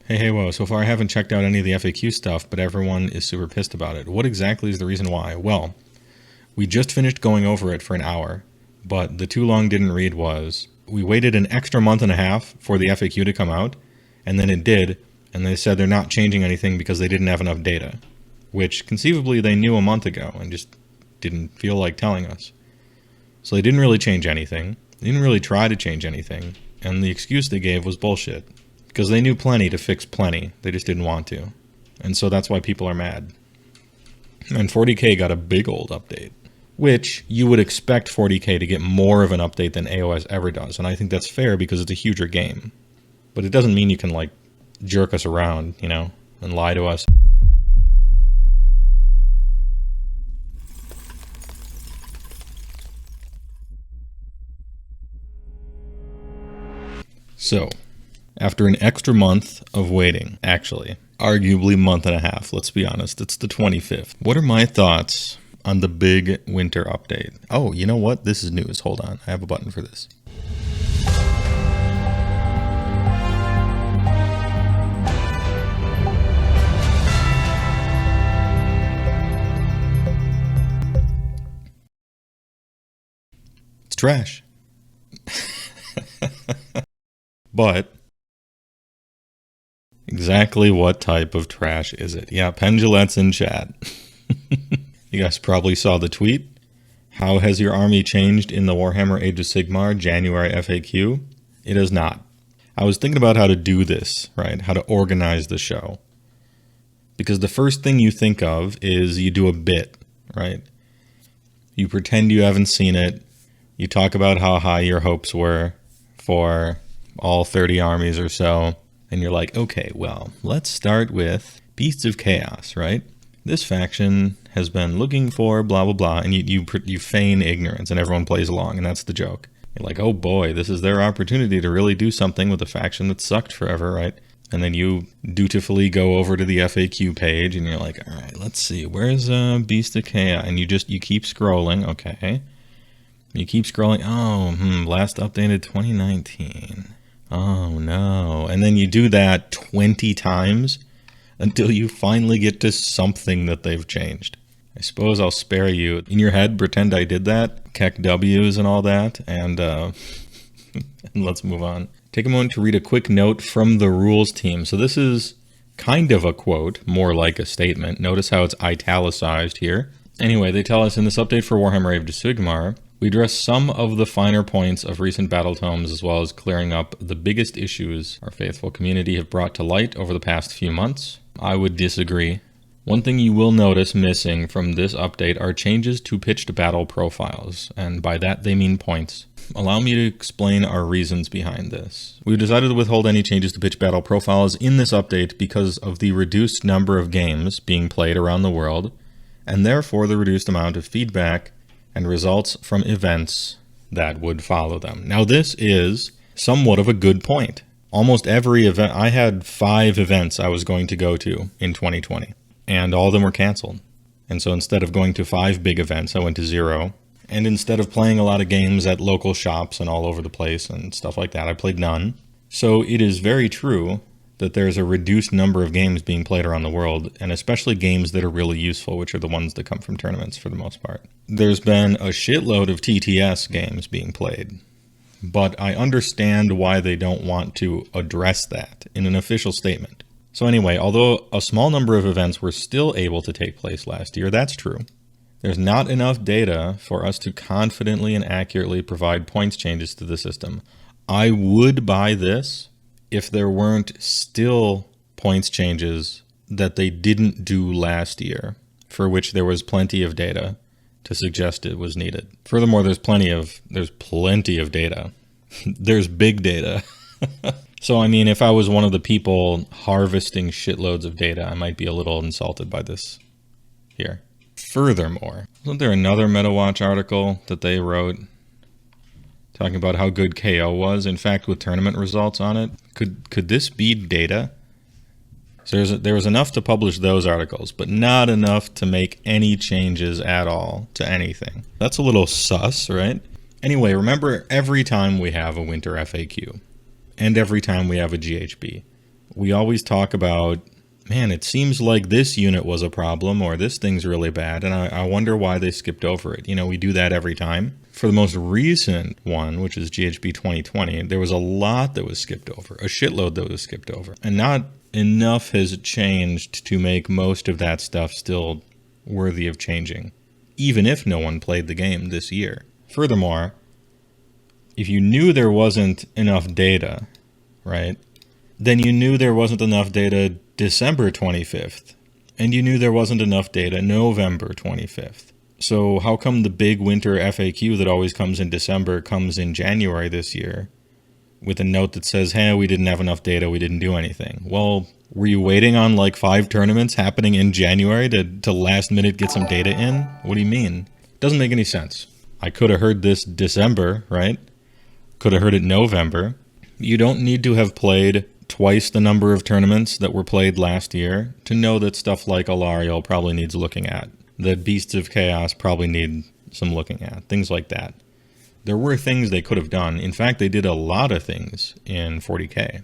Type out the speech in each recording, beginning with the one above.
Hey, whoa, so far I haven't checked out any of the FAQ stuff, but everyone is super pissed about it. What exactly is the reason why? Well, we just finished going over it for an hour, but the too long didn't read was, we waited an extra month and a half for the FAQ to come out, and then it did, and they said they're not changing anything because they didn't have enough data, which conceivably they knew a month ago and just didn't feel like telling us. So they didn't really change anything, they didn't really try to change anything, and the excuse they gave was bullshit. Because they knew plenty to fix plenty, they just didn't want to. And so that's why people are mad. And 40K got a big old update, which you would expect 40K to get more of an update than AOS ever does. And I think that's fair because it's a huger game. But it doesn't mean you can, like, jerk us around, you know, and lie to us. So, after an extra month of waiting, actually, arguably month and a half, let's be honest, it's the 25th. What are my thoughts on the big winter update? Oh, you know what? This is news. Hold on. I have a button for this. It's trash. But exactly what type of trash is it? Yeah, Pendulette's in chat. You guys probably saw the tweet. How has your army changed in the Warhammer Age of Sigmar January FAQ? It has not. I was thinking about how to do this, right? How to organize the show. Because the first thing you think of is you do a bit, right? You pretend you haven't seen it. You talk about how high your hopes were for all 30 armies or so. And you're like, okay, well, let's start with Beasts of Chaos, right? This faction has been looking for blah, blah, blah. And you feign ignorance and everyone plays along. And that's the joke. You're like, oh boy, this is their opportunity to really do something with a faction that sucked forever, right? And then you dutifully go over to the FAQ page and you're like, all right, let's see, where's Beast of Chaos? And you keep scrolling, okay. You keep scrolling, last updated 2019. Oh no. And then you do that 20 times until you finally get to something that they've changed. I suppose I'll spare you. In your head, pretend I did that. Keck W's and all that. And, and let's move on. Take a moment to read a quick note from the rules team. So this is kind of a quote, more like a statement. Notice how it's italicized here. Anyway, they tell us in this update for Warhammer Age of Sigmar, we address some of the finer points of recent battle tomes as well as clearing up the biggest issues our faithful community have brought to light over the past few months. I would disagree. One thing you will notice missing from this update are changes to pitched battle profiles, and by that they mean points. Allow me to explain our reasons behind this. We've decided to withhold any changes to pitched battle profiles in this update because of the reduced number of games being played around the world, and therefore the reduced amount of feedback and results from events that would follow them. Now this is somewhat of a good point. Almost every event, I had 5 events I was going to go to in 2020, and all of them were canceled. And so instead of going to 5 big events, I went to 0. And instead of playing a lot of games at local shops and all over the place and stuff like that, I played none. So it is very true that there's a reduced number of games being played around the world, and especially games that are really useful, which are the ones that come from tournaments for the most part. There's been a shitload of TTS games being played, but I understand why they don't want to address that in an official statement. So anyway, although a small number of events were still able to take place last year, that's true. There's not enough data for us to confidently and accurately provide points changes to the system. I would buy this if there weren't still points changes that they didn't do last year, for which there was plenty of data to suggest it was needed. Furthermore, there's plenty of data. There's big data. So, I mean, if I was one of the people harvesting shitloads of data, I might be a little insulted by this here. Furthermore, wasn't there another MetaWatch article that they wrote talking about how good KO was, in fact, with tournament results on it? Could this be data? So there was enough to publish those articles, but not enough to make any changes at all to anything. That's a little sus, right? Anyway, remember, every time we have a winter FAQ, and every time we have a GHB, we always talk about, man, it seems like this unit was a problem or this thing's really bad, and I wonder why they skipped over it. You know, we do that every time. For the most recent one, which is GHB 2020, there was a lot that was skipped over, a shitload that was skipped over, and not enough has changed to make most of that stuff still worthy of changing, even if no one played the game this year. Furthermore, if you knew there wasn't enough data, right, then you knew there wasn't enough data December 25th, and you knew there wasn't enough data November 25th. So how come the big winter FAQ that always comes in December comes in January this year with a note that says, hey, we didn't have enough data, we didn't do anything? Well, were you waiting on like 5 tournaments happening in January to last minute get some data in? What do you mean? Doesn't make any sense. I could have heard this December, right? Could have heard it November. You don't need to have played twice the number of tournaments that were played last year to know that stuff like Alarielle probably needs looking at. That Beasts of Chaos probably need some looking at. Things like that. There were things they could have done. In fact, they did a lot of things in 40K.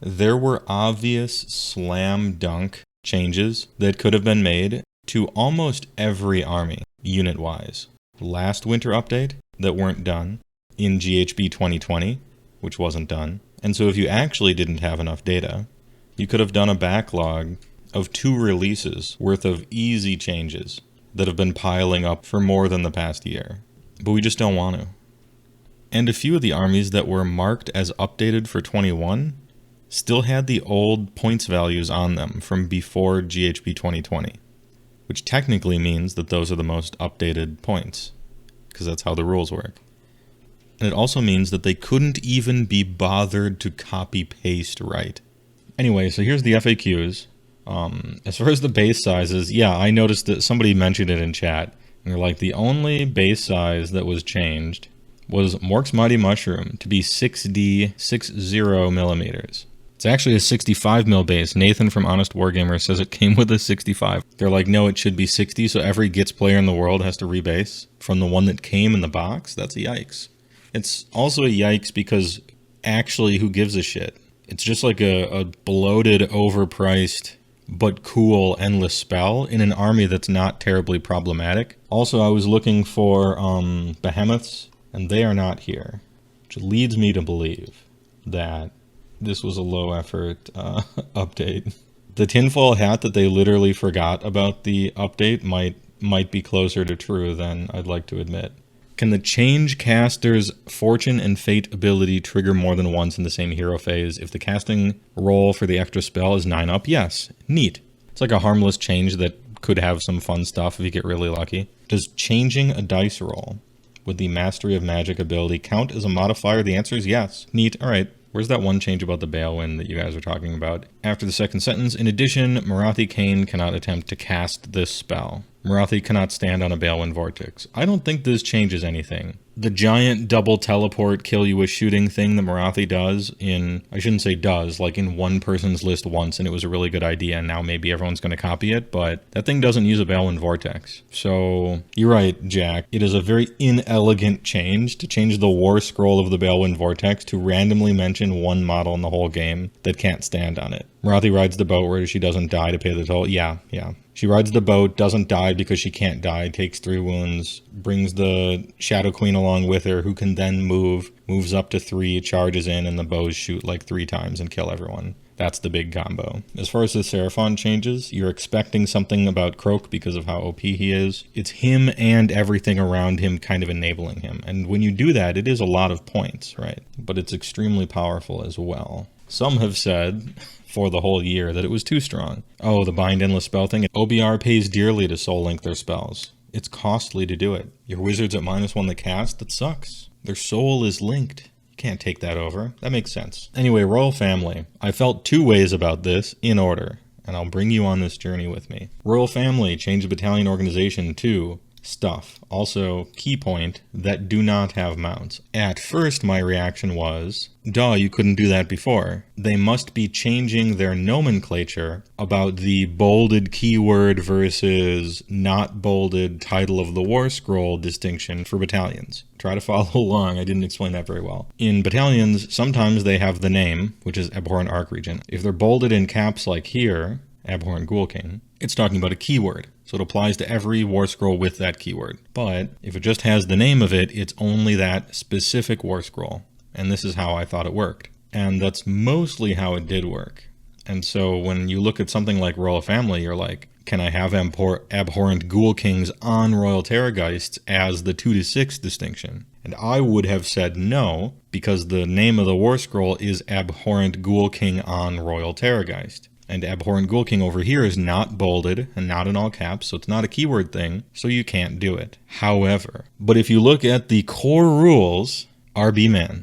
There were obvious slam dunk changes that could have been made to almost every army, unit-wise. Last winter update that weren't done, in GHB 2020, which wasn't done. And so if you actually didn't have enough data, you could have done a backlog of 2 releases worth of easy changes that have been piling up for more than the past year. But we just don't want to. And a few of the armies that were marked as updated for 21 still had the old points values on them from before GHB 2020, which technically means that those are the most updated points, because that's how the rules work. And it also means that they couldn't even be bothered to copy-paste right. Anyway, so here's the FAQs. As far as the base sizes, yeah, I noticed that somebody mentioned it in chat, and they're like, the only base size that was changed was Mork's Mighty Mushroom to be 6D 60 millimeters. It's actually a 65 mil base. Nathan from Honest Wargamer says it came with a 65. They're like, no, it should be 60, so every Gits player in the world has to rebase from the one that came in the box. That's a yikes. It's also a yikes because actually, who gives a shit? It's just like a bloated, overpriced, but cool endless spell in an army that's not terribly problematic. Also, I was looking for behemoths, and they are not here, which leads me to believe that this was a low effort update. The tinfoil hat that they literally forgot about the update might be closer to true than I'd like to admit. Can the change caster's fortune and fate ability trigger more than once in the same hero phase? If the casting roll for the extra spell is 9 up, yes. Neat. It's like a harmless change that could have some fun stuff if you get really lucky. Does changing a dice roll with the Mastery of Magic ability count as a modifier? The answer is yes. Neat. All right. Where's that one change about the Balewind that you guys are talking about? After the second sentence, in addition, Morathi Kane cannot attempt to cast this spell. Morathi cannot stand on a Balewind Vortex. I don't think this changes anything. The giant double teleport kill you with shooting thing that Morathi does in, I shouldn't say does, like in one person's list once, and it was a really good idea, and now maybe everyone's going to copy it, but that thing doesn't use a Balewind Vortex. So, you're right, Jack. It is a very inelegant change to change the war scroll of the Balewind Vortex to randomly mention one model in the whole game that can't stand on it. Morathi rides the boat where she doesn't die to pay the toll. Yeah. She rides the boat, doesn't die because she can't die, takes 3 wounds, brings the Shadow Queen along with her, who can then moves up to 3, charges in, and the bows shoot like 3 times and kill everyone. That's the big combo. As far as the Seraphon changes, you're expecting something about Croak because of how OP he is. It's him and everything around him kind of enabling him. And when you do that, it is a lot of points, right? But it's extremely powerful as well. Some have said for the whole year that it was too strong. Oh, the Bind Endless Spell thing. OBR pays dearly to soul link their spells. It's costly to do it. Your wizard's at -1 the cast, that sucks. Their soul is linked. You can't take that over. That makes sense. Anyway, Royal Family. I felt two ways about this in order, and I'll bring you on this journey with me. Royal Family changed the battalion organization to stuff. Also, key point, that do not have mounts. At first, my reaction was, duh, you couldn't do that before. They must be changing their nomenclature about the bolded keyword versus not bolded title of the war scroll distinction for battalions. Try to follow along, I didn't explain that very well. In battalions, sometimes they have the name, which is Abhorrent Archregent. If they're bolded in caps like here, Abhorrent Ghoul King, it's talking about a keyword. So it applies to every war scroll with that keyword. But if it just has the name of it, it's only that specific war scroll. And this is how I thought it worked. And that's mostly how it did work. And so when you look at something like Royal Family, you're like, can I have Abhorrent Ghoul Kings on Royal Terrorgeists as the 2-6 distinction? And I would have said no, because the name of the war scroll is Abhorrent Ghoul King on Royal Terrorgeist. And Abhorrent Ghoul King over here is not bolded and not in all caps, so it's not a keyword thing, so you can't do it. However, but if you look at the core rules, RB Man,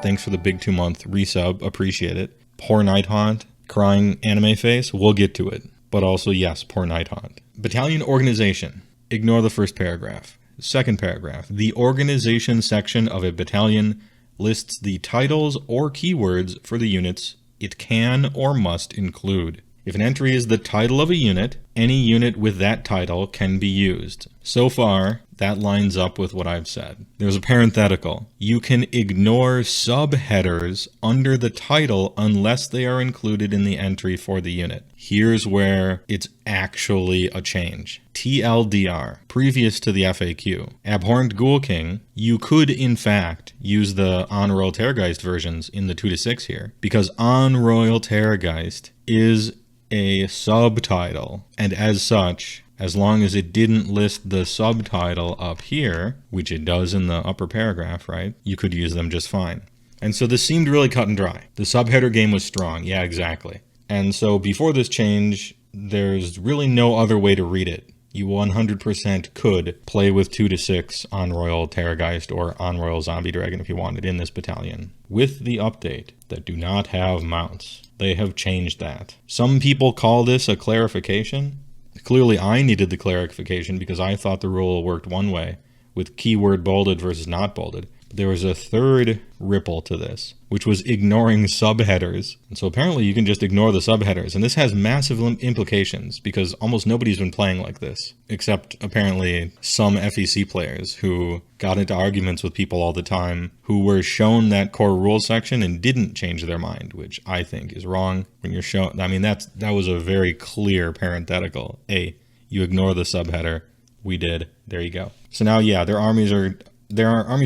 thanks for the big 2-month resub, appreciate it. Poor Nighthaunt, crying anime face, we'll get to it. But also, yes, poor Nighthaunt. Battalion organization, ignore the first paragraph. Second paragraph, the organization section of a battalion lists the titles or keywords for the units it can or must include. If an entry is the title of a unit, any unit with that title can be used. So far, that lines up with what I've said. There's a parenthetical. You can ignore subheaders under the title unless they are included in the entry for the unit. Here's where it's actually a change. TLDR, previous to the FAQ. Abhorrent Ghoul King, you could in fact use the On Royal Terrorgeist versions in the 2-6 here, because On Royal Terrorgeist is a subtitle, and as such, as long as it didn't list the subtitle up here, which it does in the upper paragraph, right, you could use them just fine. And so this seemed really cut and dry. The subheader game was strong, yeah, exactly. And so before this change, there's really no other way to read it. You 100% could play with 2-6 on Royal Terrorgeist or on Royal Zombie Dragon if you wanted in this battalion. With the update that do not have mounts, they have changed that. Some people call this a clarification. Clearly I needed the clarification because I thought the rule worked one way, with keyword bolded versus not bolded. But there was a third ripple to this, which was ignoring subheaders. And so apparently you can just ignore the subheaders. And this has massive implications because almost nobody's been playing like this, except apparently some FEC players who got into arguments with people all the time who were shown that core rules section and didn't change their mind, which I think is wrong. When you're shown, I mean, that was a very clear parenthetical. A, you ignore the subheader. We did. There you go. So now, yeah, their armies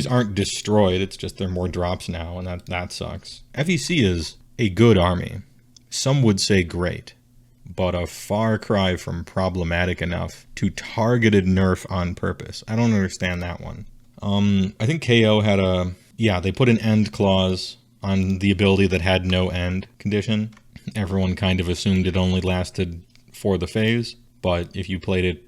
aren't destroyed, it's just there are more drops now, and that sucks. FEC is a good army. Some would say great, but a far cry from problematic enough to targeted nerf on purpose. I don't understand that one. I think KO had they put an end clause on the ability that had no end condition. Everyone kind of assumed it only lasted for the phase, but if you played it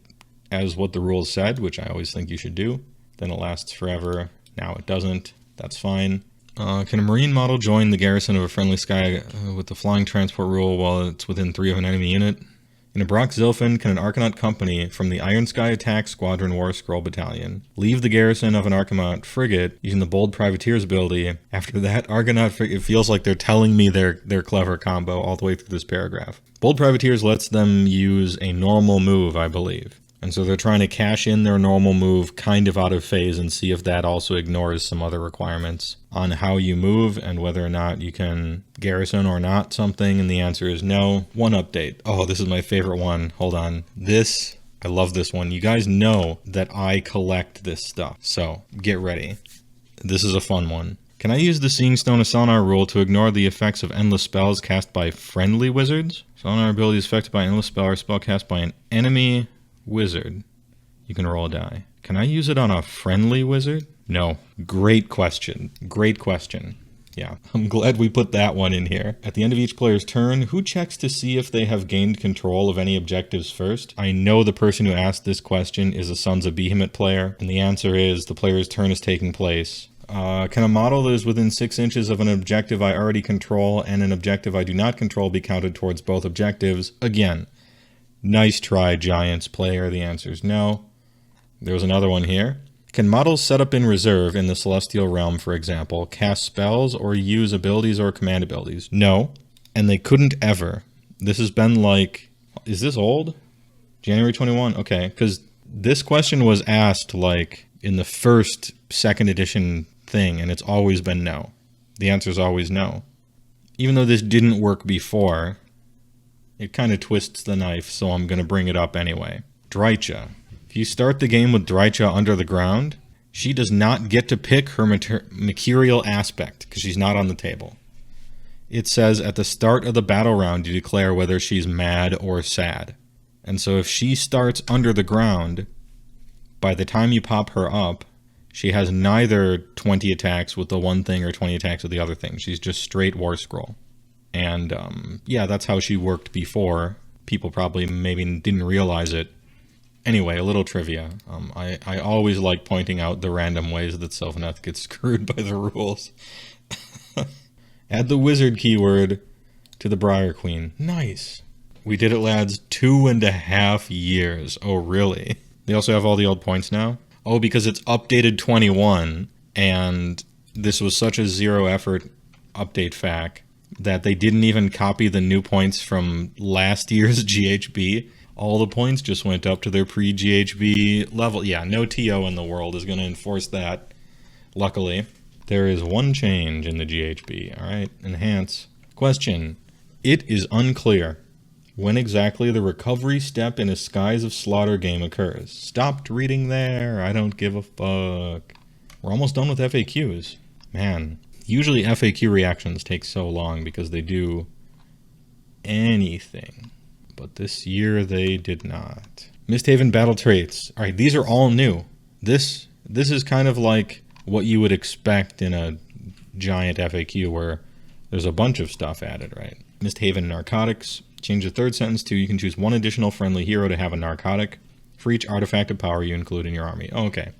as what the rules said, which I always think you should do, then it lasts forever. Now it doesn't. That's fine. Can a Marine model join the garrison of a friendly sky with the flying transport rule while it's within 3 of an enemy unit? In a Brock Zilfin, can an Arcanaut company from the Iron Sky Attack Squadron War Scroll Battalion leave the garrison of an Arcanaut frigate using the Bold Privateers ability? After that, Arcanaut frigate, it feels like they're telling me their clever combo all the way through this paragraph. Bold Privateers lets them use a normal move, I believe. And so they're trying to cash in their normal move kind of out of phase and see if that also ignores some other requirements on how you move and whether or not you can garrison or not something. And the answer is no. One update. Oh, this is my favorite one. Hold on. I love this one. You guys know that I collect this stuff. So get ready. This is a fun one. Can I use the Seeing Stone of Sonar rule to ignore the effects of endless spells cast by friendly wizards? Sonar ability is affected by an endless spell or spell cast by an enemy wizard. You can roll a die. Can I use it on a friendly wizard? No. Great question. Great question. Yeah, I'm glad we put that one in here. At the end of each player's turn, who checks to see if they have gained control of any objectives first? I know the person who asked this question is a Sons of Behemoth player, and the answer is the player's turn is taking place. Can a model that is within 6 inches of an objective I already control and an objective I do not control be counted towards both objectives? Again, nice try, Giants player. The answer is no. There's another one here. Can models set up in reserve in the Celestial Realm, for example, cast spells or use abilities or command abilities? No. And they couldn't ever. This has been like, is this old? January 21? Okay, because this question was asked like in the first, second edition thing, and it's always been no. The answer is always no. Even though this didn't work before, it kind of twists the knife, so I'm going to bring it up anyway. Drycha. If you start the game with Drycha under the ground, she does not get to pick her mercurial aspect because she's not on the table. It says at the start of the battle round you declare whether she's mad or sad. And so if she starts under the ground, by the time you pop her up, she has neither 20 attacks with the one thing or 20 attacks with the other thing. She's just straight War Scroll. And yeah, that's how she worked before. People probably maybe didn't realize it. Anyway, a little trivia. I always like pointing out the random ways that Sylvaneth gets screwed by the rules. Add the wizard keyword to the Briar Queen. Nice. We did it, lads. 2.5 years. Oh, really? They also have all the old points now? Oh, because it's updated 21, and this was such a zero effort update fact that they didn't even copy the new points from last year's GHB. All the points just went up to their pre-GHB level. Yeah, no TO in the world is going to enforce that, luckily. There is one change in the GHB. All right, enhance. Question. It is unclear when exactly the recovery step in a Skies of Slaughter game occurs. Stopped reading there. I don't give a fuck. We're almost done with FAQs. Man, usually FAQ reactions take so long because they do anything. But this year they did not. Misthaven battle traits. All right, these are all new. This is kind of like what you would expect in a giant FAQ where there's a bunch of stuff added, right? Misthaven narcotics. Change the third sentence to you can choose one additional friendly hero to have a narcotic for each artifact of power you include in your army. Oh, okay.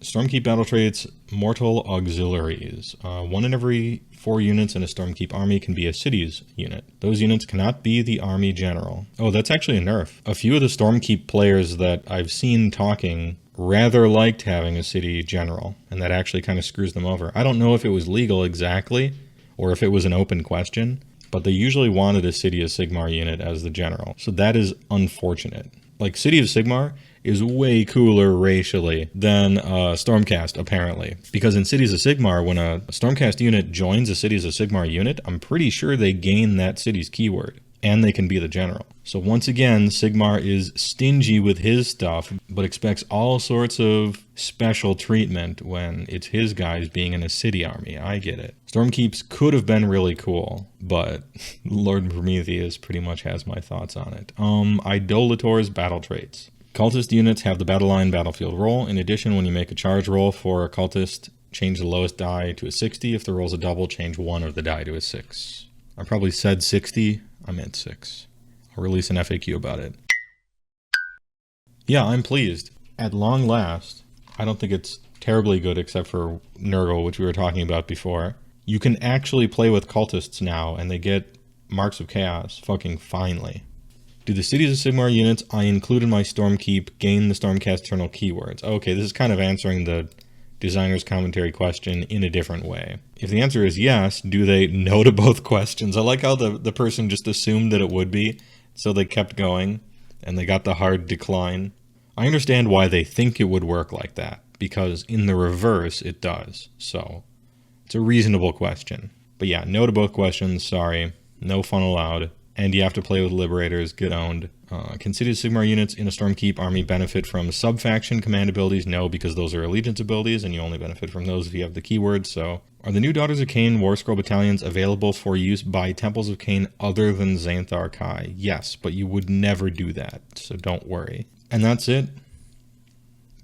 Stormkeep battle traits, mortal auxiliaries. 1 in every 4 units in a Stormkeep army can be a city's unit. Those units cannot be the army general. Oh, that's actually a nerf. A few of the Stormkeep players that I've seen talking rather liked having a city general, and that actually kind of screws them over. I don't know if it was legal exactly, or if it was an open question, but they usually wanted a City of Sigmar unit as the general. So that is unfortunate. Like, City of Sigmar is way cooler racially than Stormcast, apparently. Because in Cities of Sigmar, when a Stormcast unit joins a Cities of Sigmar unit, I'm pretty sure they gain that city's keyword. And they can be the general. So once again, Sigmar is stingy with his stuff, but expects all sorts of special treatment when it's his guys being in a city army. I get it. Stormkeeps could have been really cool, but Lord Prometheus pretty much has my thoughts on it. Idolator's battle traits. Cultist units have the battle line battlefield roll. In addition, when you make a charge roll for a cultist, change the lowest die to a 60. If the roll's a double, change one of the die to a 6. I probably said 60. I meant 6. I'll release an FAQ about it. Yeah, I'm pleased. At long last, I don't think it's terribly good except for Nurgle, which we were talking about before. You can actually play with cultists now, and they get Marks of Chaos fucking finely. Do the Cities of Sigmar units I include in my Stormkeep gain the Stormcast Eternal keywords? Okay, this is kind of answering the designer's commentary question in a different way. If the answer is yes, do they? No to both questions. I like how the person just assumed that it would be, so they kept going, and they got the hard decline. I understand why they think it would work like that, because in the reverse, it does. So, it's a reasonable question. But yeah, no to both questions, sorry. No fun allowed. And you have to play with Liberators, get owned. Can Cities of Sigmar units in a Stormkeep army benefit from sub-faction command abilities? No, because those are Allegiance abilities, and you only benefit from those if you have the keywords, so... Are the new Daughters of Khaine War Scroll battalions available for use by Temples of Khaine other than Xanathar Kai? Yes, but you would never do that, so don't worry. And that's it?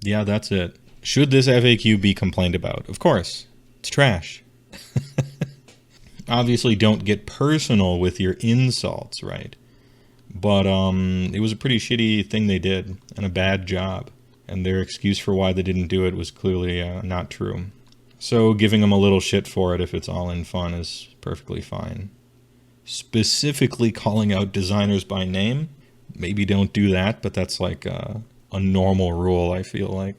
Yeah, that's it. Should this FAQ be complained about? Of course. It's trash. Obviously, don't get personal with your insults, right? But it was a pretty shitty thing they did and a bad job. And their excuse for why they didn't do it was clearly not true. So giving them a little shit for it if it's all in fun is perfectly fine. Specifically calling out designers by name, maybe don't do that, but that's like a normal rule, I feel like.